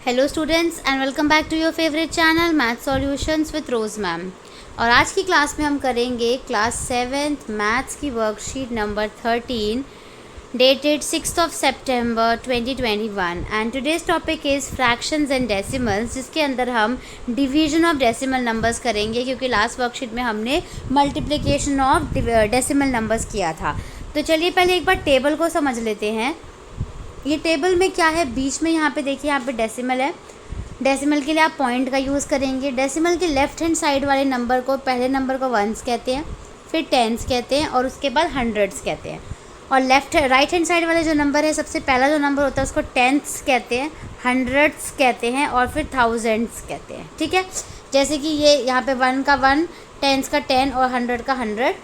Hello students and welcome back to your favourite channel math solutions with Rose ma'am. और आज की class में हम करेंगे क्लास 7th मैथ्स की worksheet number 13 dated 6 September 2021 and today's topic is fractions and decimals, जिसके अंदर हम डिवीजन ऑफ डेसिमल नंबर्स करेंगे क्योंकि लास्ट वर्कशीट में हमने मल्टीप्लिकेशन ऑफ डेसिमल नंबर्स किया था। तो चलिए पहले एक बार टेबल को समझ लेते हैं। ये टेबल में क्या है, बीच में यहाँ पे देखिए, यहाँ पे डेसिमल है। डेसिमल के लिए आप पॉइंट का यूज़ करेंगे। डेसिमल के लेफ्ट हैंड साइड वाले नंबर को, पहले नंबर को वंस कहते हैं, फिर टेंस कहते हैं और उसके बाद हंड्रेड्स कहते हैं। और राइट हैंड साइड वाले जो नंबर है, सबसे पहला जो नंबर होता है उसको टेंथ्स कहते हैं, हंड्रेड्स कहते हैं और फिर थाउजेंड्स कहते हैं। ठीक है, जैसे कि ये यहाँ पे 1 का 1, टेंस का 10 और 100 का 100।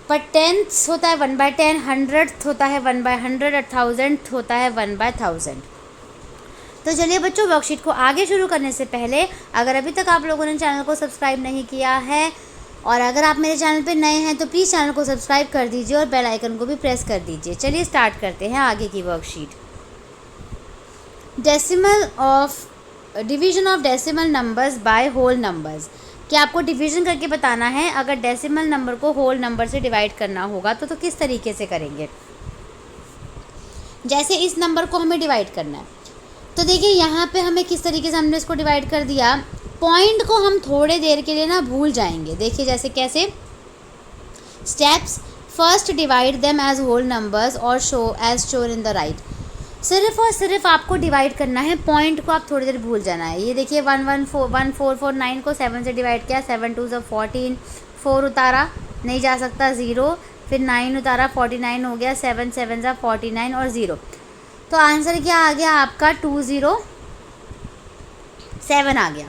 पर टेंथ्स होता है 1/10, हंड्रेड्थ होता है 1/100 और थाउजेंड होता है 1/1000। तो चलिए बच्चों, वर्कशीट को आगे शुरू करने से पहले अगर अभी तक आप लोगों ने चैनल को सब्सक्राइब नहीं किया है और अगर आप मेरे चैनल पे नए हैं तो प्लीज़ चैनल को सब्सक्राइब कर दीजिए और बेल आइकन को भी प्रेस कर दीजिए। चलिए स्टार्ट करते हैं आगे की worksheet. Division of decimal numbers by whole numbers. कि आपको डिवीजन करके बताना है, अगर डेसिमल नंबर को होल नंबर से डिवाइड करना होगा तो किस तरीके से करेंगे। जैसे इस नंबर को हमें डिवाइड करना है, तो देखिए यहाँ पे हमें किस तरीके से हमने इसको डिवाइड कर दिया। पॉइंट को हम थोड़े देर के लिए ना भूल जाएंगे। देखिए जैसे कैसे steps, first divide them as whole numbers और show as shown in the right. सिर्फ और सिर्फ आपको डिवाइड करना है, पॉइंट को आप थोड़ी देर भूल जाना है। ये देखिए 1449 को 7 से डिवाइड किया, 7 2 14, 4 उतारा नहीं जा सकता 0, फिर 9 उतारा 49 हो गया, 7 7 49 और 0। तो आंसर क्या आ गया आपका 207 आ गया।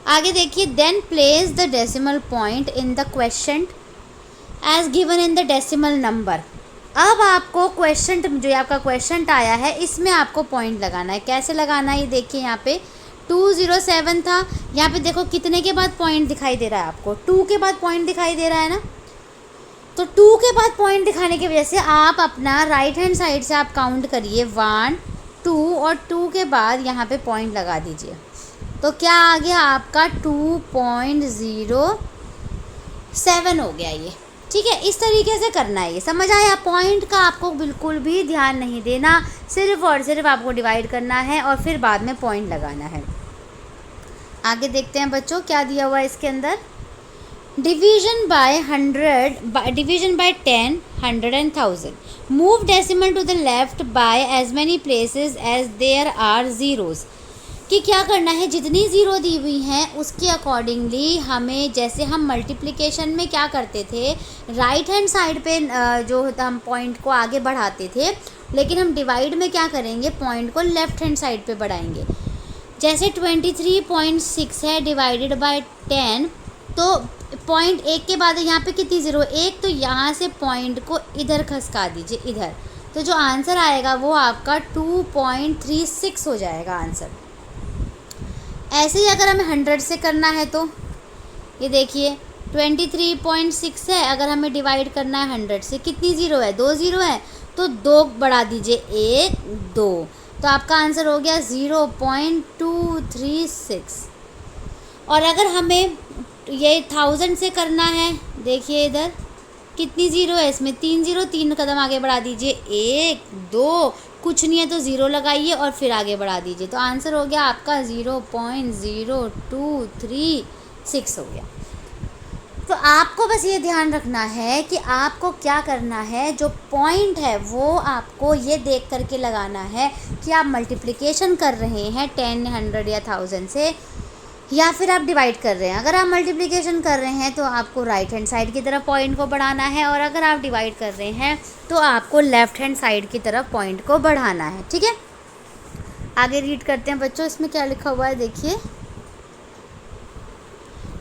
आगे देखिए, then place the decimal point in the question as given in the decimal number. अब आपको क्वेश्चन, जो आपका क्वेश्चन आया है, इसमें आपको पॉइंट लगाना है। कैसे लगाना है ये देखिए, यहाँ पे 207 था, यहाँ पे देखो कितने के बाद पॉइंट दिखाई दे रहा है आपको, 2 के बाद पॉइंट दिखाई दे रहा है ना। तो 2 के बाद पॉइंट दिखाने की वजह से आप अपना राइट हैंड साइड से आप काउंट करिए 1 2 और 2 के बाद यहाँ पे पॉइंट लगा दीजिए। तो क्या आ गया आपका 2.07 हो गया ये। ठीक है, इस तरीके से करना है। ये समझ आया? पॉइंट का आपको बिल्कुल भी ध्यान नहीं देना, सिर्फ और सिर्फ आपको डिवाइड करना है और फिर बाद में पॉइंट लगाना है। आगे देखते हैं बच्चों क्या दिया हुआ है इसके अंदर। Division by 10, 100 and 1000। Move decimal to the left by as many places as there are zeros. कि क्या करना है, जितनी ज़ीरो दी हुई हैं उसके अकॉर्डिंगली हमें, जैसे हम मल्टीप्लिकेशन में क्या करते थे, राइट हैंड साइड पे जो हम पॉइंट को आगे बढ़ाते थे, लेकिन हम डिवाइड में क्या करेंगे, पॉइंट को लेफ़्ट हैंड साइड पे बढ़ाएंगे। जैसे 23.6 है डिवाइडेड बाय 10, तो पॉइंट एक के बाद यहाँ पे कितनी ज़ीरो, एक, तो यहाँ से पॉइंट को इधर खसका दीजिए, इधर। तो जो आंसर आएगा वो आपका 2.36 हो जाएगा आंसर। ऐसे ही अगर हमें 100 से करना है तो ये देखिए 23.6 है, अगर हमें डिवाइड करना है 100 से, कितनी ज़ीरो है, 2 ज़ीरो है, तो 2 बढ़ा दीजिए, 1 2, तो आपका आंसर हो गया 0.236। और अगर हमें ये 1000 से करना है, देखिए इधर कितनी ज़ीरो है, इसमें 3 ज़ीरो, 3 कदम आगे बढ़ा दीजिए, 1 2, कुछ नहीं है तो ज़ीरो लगाइए और फिर आगे बढ़ा दीजिए। तो आंसर हो गया आपका 0.0236 हो गया। तो आपको बस ये ध्यान रखना है कि आपको क्या करना है, जो पॉइंट है वो आपको ये देख करके लगाना है कि आप मल्टीप्लिकेशन कर रहे हैं 10, 100 या 1000 से, या फिर आप डिवाइड कर रहे हैं। अगर आप मल्टीप्लिकेशन कर रहे हैं तो आपको राइट हैंड साइड की तरफ पॉइंट को बढ़ाना है, और अगर आप डिवाइड कर रहे हैं तो आपको लेफ़्ट हैंड साइड की तरफ पॉइंट को बढ़ाना है। ठीक है, आगे रीड करते हैं बच्चों, इसमें क्या लिखा हुआ है देखिए।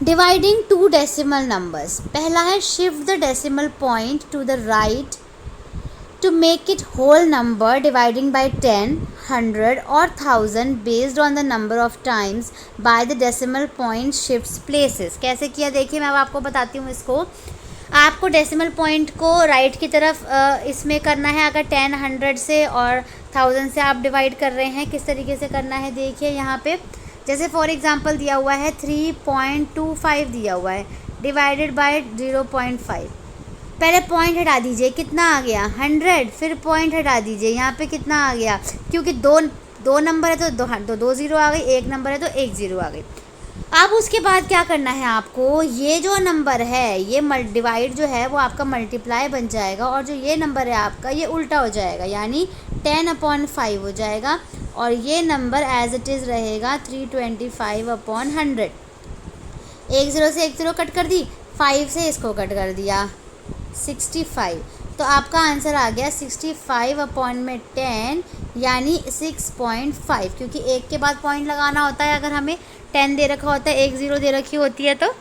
Dividing 2 decimal numbers. पहला है shift the decimal point two the right to make it whole number dividing by 10, 100 or 1000 based on the number of times by the decimal point shifts places। कैसे किया देखिए, मैं अब आपको बताती हूँ इसको। आपको डेसिमल पॉइंट को राइट की तरफ इसमें करना है, अगर 10, 100 से और 1000 से आप डिवाइड कर रहे हैं, किस तरीके से करना है देखिए यहाँ पे। जैसे फॉर एग्जांपल दिया हुआ है 3.25 दिया हुआ है, डिवाइडेड बाय 0.5। पहले पॉइंट हटा दीजिए, कितना आ गया 100, फिर पॉइंट हटा दीजिए, यहाँ पे कितना आ गया, क्योंकि दो नंबर है तो दो ज़ीरो आ गई, एक नंबर है तो एक ज़ीरो आ गई। अब उसके बाद क्या करना है आपको, ये जो नंबर है ये डिवाइड जो है वो आपका मल्टीप्लाई बन जाएगा, और जो ये नंबर है आपका ये उल्टा हो जाएगा, यानी 10/5 हो जाएगा, और ये नंबर एज इट इज़ रहेगा 325/100। एक ज़ीरो से एक ज़ीरो कट कर दी, 5 से इसको कट कर दिया, 65। तो आपका आंसर आ गया 65/10 यानी 6.5, क्योंकि एक के बाद पॉइंट लगाना होता है अगर हमें 10 दे रखा होता है, एक ज़ीरो दे रखी होती है तो।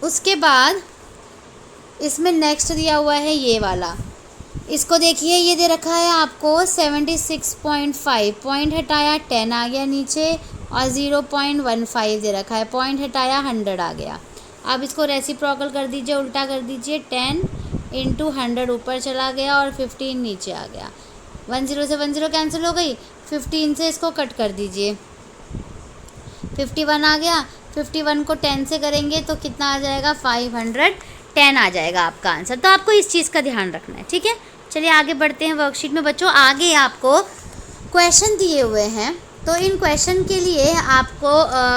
उसके बाद इसमें नेक्स्ट दिया हुआ है ये वाला, इसको देखिए, ये दे रखा है आपको 76.5, पॉइंट हटाया 10 आ गया नीचे, और 0.15 दे रखा है, पॉइंट हटाया 100 आ गया। अब इसको रेसिप्रोकल कर दीजिए, उल्टा कर दीजिए, 10 × 100 ऊपर चला गया और 15 नीचे आ गया। 10 से 10 कैंसिल हो गई, 15 से इसको कट कर दीजिए, 51 आ गया। 51 को 10 से करेंगे तो कितना आ जाएगा, 510 आ जाएगा आपका आंसर। तो आपको इस चीज़ का ध्यान रखना है, ठीक है। चलिए आगे बढ़ते हैं वर्कशीट में बच्चों। आगे आपको क्वेश्चन दिए हुए हैं, तो इन क्वेश्चन के लिए आपको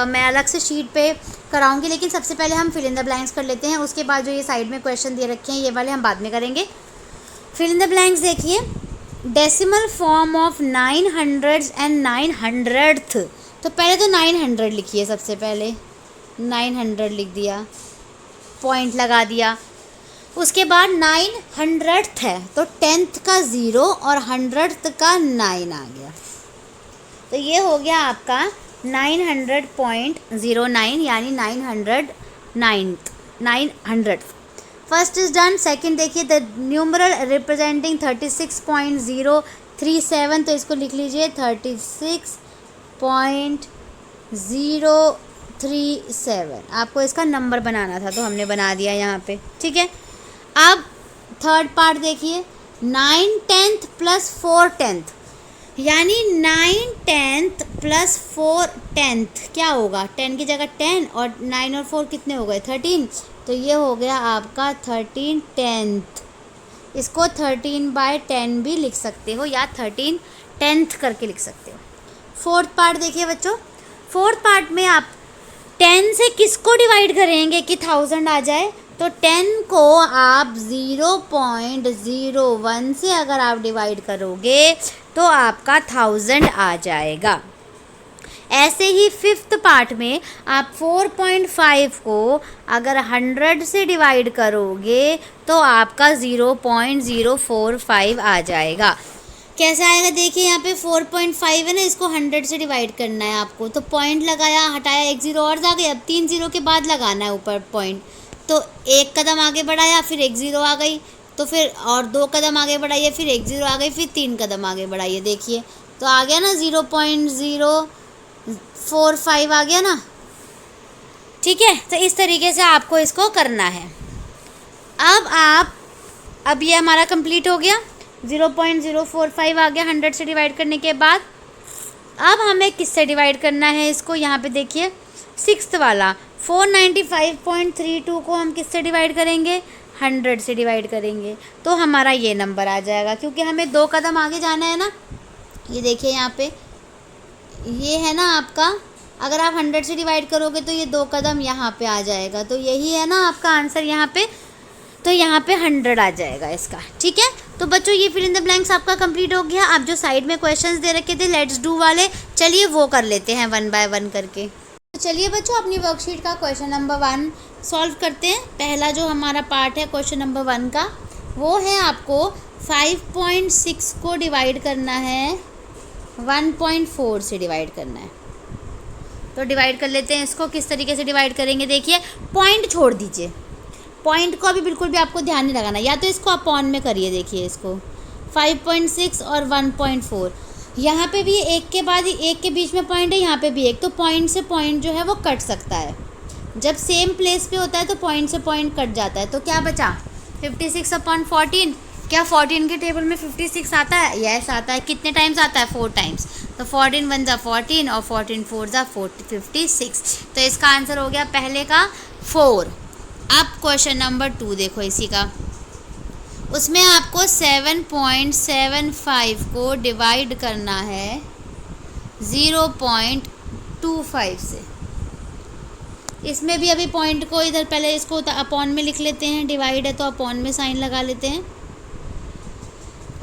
मैं अलग से शीट पे कराऊंगी, लेकिन सबसे पहले हम फिल इन द ब्लैंक्स कर लेते हैं। उसके बाद जो ये साइड में क्वेश्चन दे रखे हैं ये वाले हम बाद में करेंगे। फिल इन द ब्लैंक्स देखिए, decimal form of 900 and 900th। तो पहले तो 900 लिखिए, सबसे पहले 900 लिख दिया, पॉइंट लगा दिया। उसके बाद 900th है तो 10th का 0 और 100th का 9 आ गया, तो ये हो गया आपका 900.09 यानी 900th। First is done. Second देखिए, द न्यूमरल रिप्रेजेंटिंग 36.037, तो इसको लिख लीजिए 36.037। आपको इसका नंबर बनाना था तो हमने बना दिया यहाँ पे, ठीक है। अब थर्ड पार्ट देखिए, 9/10 + 4/10 यानी 9/10 + 4/10 क्या होगा, 10 की जगह 10 और 9 और 4 कितने हो गए, 13। तो ये हो गया आपका 13/10। इसको 13/10 भी लिख सकते हो या 13/10 करके लिख सकते हो। फोर्थ पार्ट देखिए बच्चों, फोर्थ पार्ट में आप 10 से किसको डिवाइड करेंगे कि 1000 आ जाए, तो 10 को आप 0.01 से अगर आप डिवाइड करोगे तो आपका 1000 आ जाएगा। ऐसे ही फिफ्थ पार्ट में आप 4.5 को अगर 100 से डिवाइड करोगे तो आपका 0.045 आ जाएगा। कैसे आएगा देखिए, यहाँ पे 4.5 है ना, इसको 100 से डिवाइड करना है आपको, तो पॉइंट लगाया, हटाया, एक ज़ीरो और आ गई, अब 3 ज़ीरो के बाद लगाना है ऊपर पॉइंट, तो एक कदम आगे बढ़ाया, फिर एक ज़ीरो आ गई, तो फिर और 2 कदम आगे बढ़ाइए, फिर एक ज़ीरो आ गई, फिर 3 कदम आगे बढ़ाइए, देखिए तो आ गया ना 0.045 आ गया ना, ठीक है। तो इस तरीके से आपको इसको करना है। अब ये हमारा कंप्लीट हो गया, 0.045 आ गया 100 से डिवाइड करने के बाद। अब हमें किससे डिवाइड करना है इसको, यहाँ पे देखिए सिक्स्थ वाला 495.32 को हम किससे डिवाइड करेंगे, 100 से डिवाइड करेंगे, तो हमारा ये नंबर आ जाएगा, क्योंकि हमें 2 कदम आगे जाना है ना। ये देखिए यहाँ पे ये है ना आपका, अगर आप 100 से डिवाइड करोगे तो ये 2 कदम यहाँ पे आ जाएगा, तो यही है ना आपका आंसर यहाँ पे, तो यहाँ पे 100 आ जाएगा इसका, ठीक है। तो बच्चों ये फिल इन द ब्लैंक्स आपका कंप्लीट हो गया। आप जो साइड में क्वेश्चंस दे रखे थे लेट्स डू वाले, चलिए वो कर लेते हैं 1 बाय 1 करके। तो चलिए बच्चों अपनी वर्कशीट का क्वेश्चन नंबर 1 सॉल्व करते हैं। पहला जो हमारा पार्ट है क्वेश्चन नंबर 1 का, वो है आपको 5.6 को डिवाइड करना है 1.4 से डिवाइड करना है। तो डिवाइड कर लेते हैं इसको। किस तरीके से डिवाइड करेंगे देखिए, पॉइंट छोड़ दीजिए, पॉइंट को अभी बिल्कुल भी आपको ध्यान नहीं लगाना, या तो इसको अपॉन में करिए, देखिए इसको 5.6 और 1.4, यहाँ पे भी एक के बाद एक के बीच में पॉइंट है, यहाँ पे भी एक, तो पॉइंट से पॉइंट जो है वो कट सकता है। जब सेम प्लेस पे होता है तो पॉइंट से पॉइंट कट जाता है, तो क्या बचा 56/14, क्या 14 के टेबल में 56 आता है? यस आता है। कितने टाइम्स आता है? 4 टाइम्स। तो 14 वन ज़ा 14 और 14 फोर ज़ा 56। तो इसका आंसर हो गया पहले का 4। अब क्वेश्चन नंबर 2 देखो इसी का। उसमें आपको 7.75 को डिवाइड करना है 0.25 से। इसमें भी अभी पॉइंट को इधर पहले इसको अपॉन में लिख लेते हैं, डिवाइड है तो अपॉन में साइन लगा लेते हैं।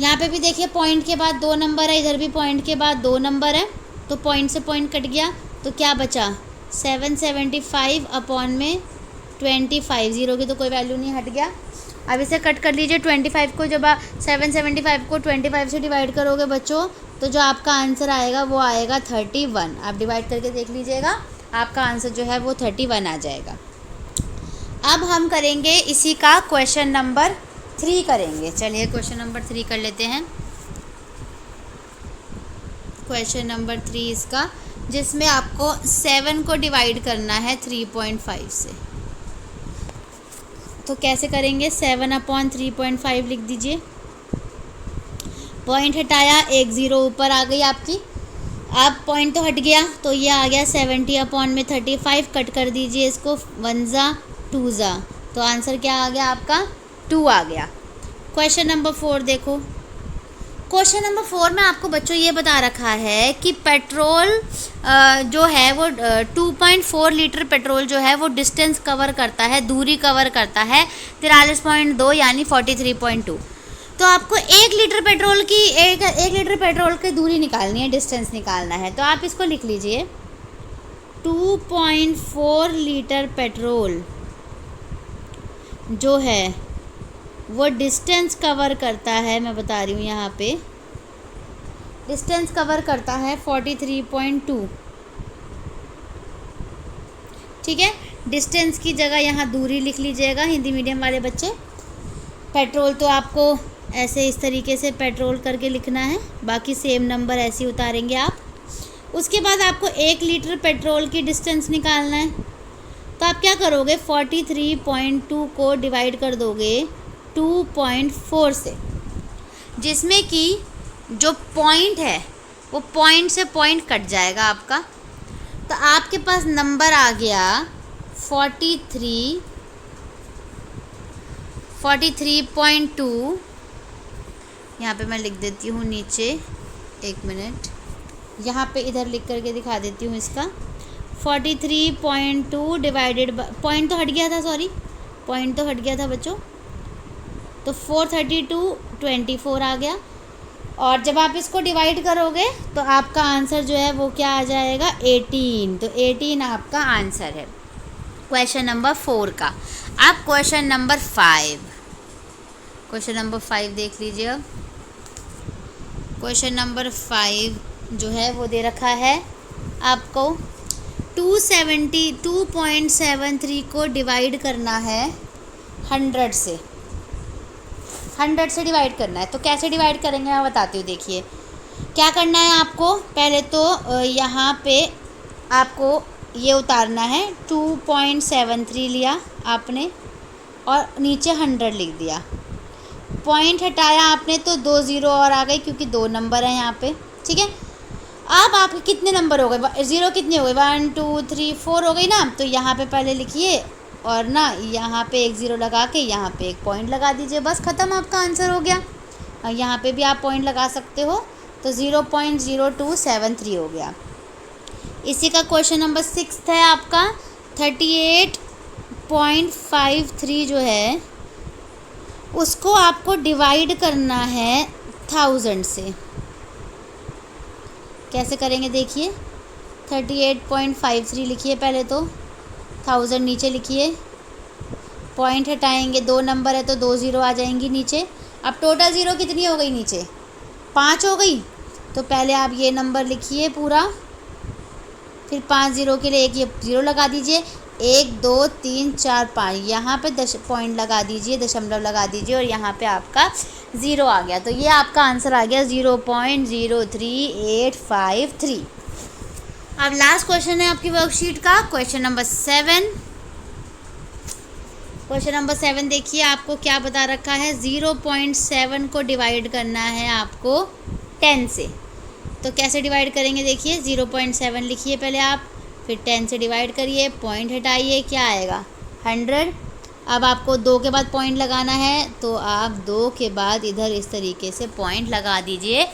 यहाँ पे भी देखिए पॉइंट के बाद 2 नंबर है, इधर भी पॉइंट के बाद 2 नंबर है, तो पॉइंट से पॉइंट कट गया तो क्या बचा? 775 अपॉन में 25, ज़ीरो की तो कोई वैल्यू नहीं, हट गया। अब इसे कट कर लीजिए। 25 को जब 775 को 25 से डिवाइड करोगे बच्चों तो जो आपका आंसर आएगा वो आएगा 31। आप डिवाइड करके देख लीजिएगा, आपका आंसर जो है वो 31 आ जाएगा। अब हम करेंगे इसी का क्वेश्चन नंबर 3 करेंगे। चलिए क्वेश्चन नंबर 3 कर लेते हैं। क्वेश्चन नंबर 3 इसका, जिसमें आपको 7 को डिवाइड करना है 3.5 से। तो कैसे करेंगे? 7 अपॉन 3.5 लिख दीजिए। पॉइंट हटाया, एक ज़ीरो ऊपर आ गई आपकी। अब पॉइंट तो हट गया तो ये आ गया 70 अपॉन में 35। कट कर दीजिए इसको, 1 ज़ा 2 ज़ा, तो आंसर क्या आ गया आपका? 2 आ गया। क्वेश्चन नंबर 4 देखो। क्वेश्चन नंबर 4 में आपको बच्चों ये बता रखा है कि पेट्रोल जो है वो 2.4 लीटर पेट्रोल जो है वो डिस्टेंस कवर करता है, दूरी कवर करता है 43.2 यानी 43.2। तो आपको 1 लीटर पेट्रोल की एक लीटर पेट्रोल की दूरी निकालनी है, डिस्टेंस निकालना है। तो आप इसको लिख लीजिए, 2.4 लीटर पेट्रोल जो है वो डिस्टेंस कवर करता है, मैं बता रही हूँ यहाँ पे डिस्टेंस कवर करता है 43.2। ठीक है, डिस्टेंस की जगह यहाँ दूरी लिख लीजिएगा हिंदी मीडियम वाले बच्चे। पेट्रोल तो आपको ऐसे इस तरीके से पेट्रोल करके लिखना है, बाकी सेम नंबर ऐसे ही उतारेंगे आप। उसके बाद आपको 1 लीटर पेट्रोल की डिस्टेंस निकालना है। तो आप क्या करोगे? 43.2 को डिवाइड कर दोगे 2.4 से, जिसमें कि जो पॉइंट है वो पॉइंट से पॉइंट कट जाएगा आपका। तो आपके पास नंबर आ गया 43.2। यहाँ पे मैं लिख देती हूँ नीचे, 1 मिनट, यहाँ पे इधर लिख करके दिखा देती हूँ इसका। 43.2 डिवाइडेड बाय, पॉइंट तो हट गया था, सॉरी पॉइंट तो हट गया था बच्चों, तो 432.24 आ गया। और जब आप इसको डिवाइड करोगे तो आपका आंसर जो है वो क्या आ जाएगा? 18। तो 18 आपका आंसर है क्वेश्चन नंबर 4 का। अब क्वेश्चन नंबर 5, क्वेश्चन नंबर 5 देख लीजिए। अब क्वेश्चन नंबर 5 जो है वो दे रखा है आपको 273 को डिवाइड करना है 100 से। 100 से डिवाइड करना है। तो कैसे डिवाइड करेंगे मैं बताती हूँ। देखिए क्या करना है आपको, पहले तो यहाँ पे आपको ये उतारना है, 2.73 लिया आपने और नीचे 100 लिख दिया। पॉइंट हटाया आपने तो 2 ज़ीरो और आ गए क्योंकि 2 नंबर हैं यहाँ पे। ठीक है, अब आपके कितने नंबर हो गए? ज़ीरो कितने हो गए? 1 2 3 4 हो गई ना। तो यहाँ पे पहले लिखिए और ना यहाँ पे 1 ज़ीरो लगा के यहाँ पे 1 पॉइंट लगा दीजिए, बस ख़त्म, आपका आंसर हो गया। और यहाँ पे भी आप पॉइंट लगा सकते हो, तो 0.0273 हो गया। इसी का क्वेश्चन नंबर 6 है आपका 38.53 जो है उसको आपको डिवाइड करना है 1000 से। कैसे करेंगे देखिए, 38.53 लिखिए पहले तो, 1000 नीचे लिखिए, पॉइंट हटाएंगे, 2 नंबर है तो 2 ज़ीरो आ जाएंगी नीचे। अब टोटल ज़ीरो कितनी हो गई नीचे? 5 हो गई। तो पहले आप ये नंबर लिखिए पूरा, फिर 5 ज़ीरो के लिए एक ये ज़ीरो लगा दीजिए, 1 2 3 4 5 यहाँ पे पॉइंट लगा दीजिए, दशमलव लगा दीजिए और यहाँ पे आपका ज़ीरो आ गया। तो ये आपका आंसर आ गया 0.03853। अब लास्ट क्वेश्चन है आपकी वर्कशीट का, क्वेश्चन नंबर 7। क्वेश्चन नंबर 7 देखिए, आपको क्या बता रखा है, 0.7 को डिवाइड करना है आपको 10 से। तो कैसे डिवाइड करेंगे, देखिए 0.7 लिखिए पहले आप, फिर 10 से डिवाइड करिए, पॉइंट हटाइए, क्या आएगा 100। अब आपको 2 के बाद पॉइंट लगाना है, तो आप 2 के बाद इधर इस तरीके से पॉइंट लगा दीजिए,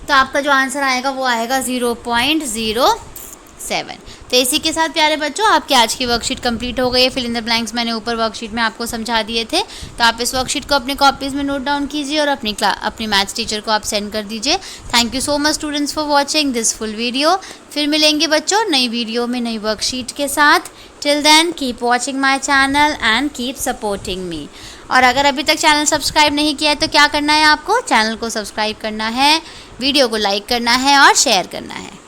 तो आपका जो आंसर आएगा वो आएगा 0.07। तो इसी के साथ प्यारे बच्चों आपकी आज की वर्कशीट कंप्लीट हो गई है। फिल इन द ब्लैंक्स मैंने ऊपर वर्कशीट में आपको समझा दिए थे, तो आप इस वर्कशीट को अपने कॉपीज़ में नोट डाउन कीजिए और अपनी मैथ्स टीचर को आप सेंड कर दीजिए। Thank you so much students for watching this full video. फिर मिलेंगे बच्चों नई वीडियो में नई वर्कशीट के साथ। Till then keep watching my channel and keep supporting me. और अगर अभी तक चैनल सब्सक्राइब नहीं किया है तो क्या करना है, आपको चैनल को सब्सक्राइब करना है, वीडियो को लाइक करना है और शेयर करना है।